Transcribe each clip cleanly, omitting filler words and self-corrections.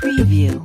Preview.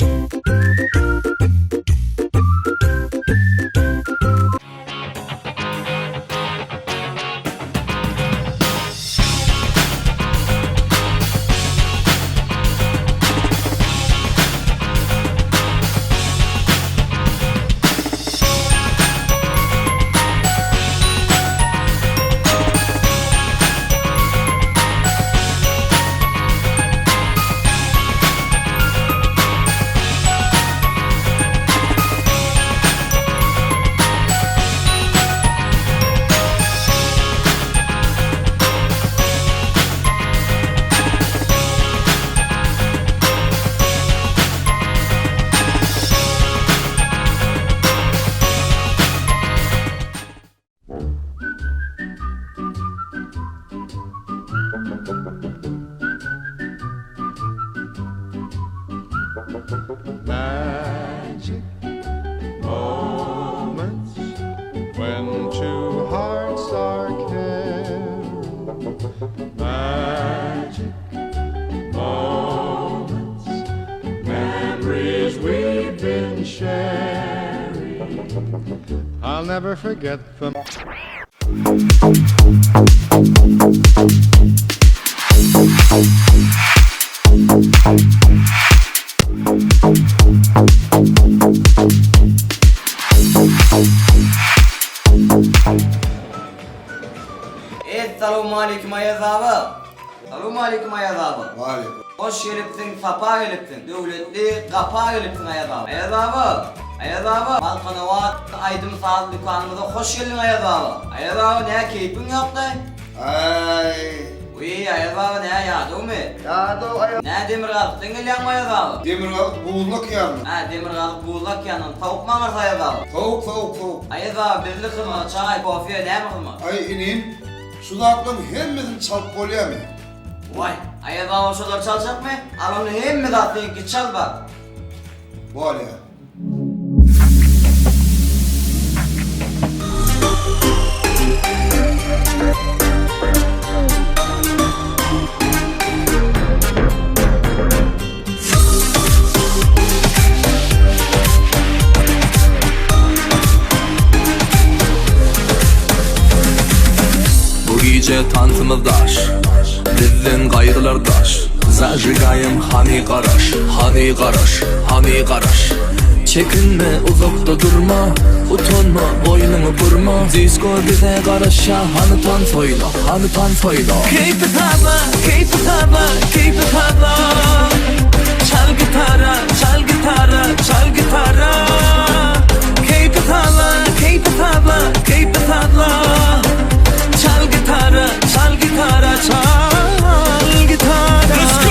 Magic moments when two hearts are caring. Magic moments, memories we've been sharing. I'll never forget them. Selamun aleyküm Ayaz abi. Selamun aleyküm Ayaz abi. Aleyküm. Hoş geliptin, sapa geliptin. Devletli kapa geliptin Ayaz abi. Ayaz abi. Ayaz abi. Malkanavat Aydın Sağlık dükkanımıza hoş geldin Ayaz abi. Ayaz abi ne keyfin yaptı? Ay. Uy Ayaz abi ne yağdı mı? Ya da ay. Ne demir kalıp geliyorsun Ayaz abi? Demir alıp buğulak yanına. Ha demir kalıp buğulak yanın. Tavuk mu var Ayaz abi? Tavuk. Ayaz abi birli kırma, çay, kofiye ne mi kırma? Ay ineyim. Sulaklarım hemmesin çalıp koyuyor mu? Vay Ayaz abi şuralar çalacak mı? Al onu hem mi zaten git çal bak. Var ya. Bu gece tantımızdaş, bizden gayrılardaş. Zajigayım hani karaş. Çekinme, uzakta durma, utanma, boynunu vurma. Disco bize karışa, hani tan soyla. Keyfi tarla. Çal gitara. Keyfi tarla. Çal gitara. Let's go!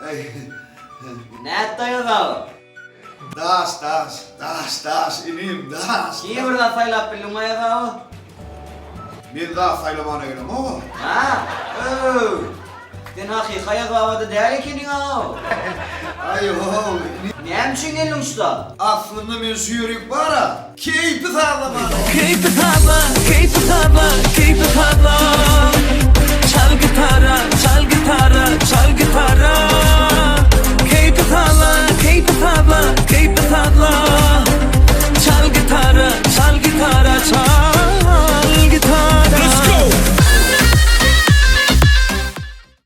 Ay. Ne etti Ayaz abi? Das ineyim das. İyi burada saylap bildin Ayaz abi? Bir daha saylamana gelem ama. Ha? Oo. Sen hakik Ayaz abi de değerli kendin abi. Ay ho. Ne için geldin usta? Aslında ben suyuruk var ha. Keyfi sağlamana. Keyfi tarla.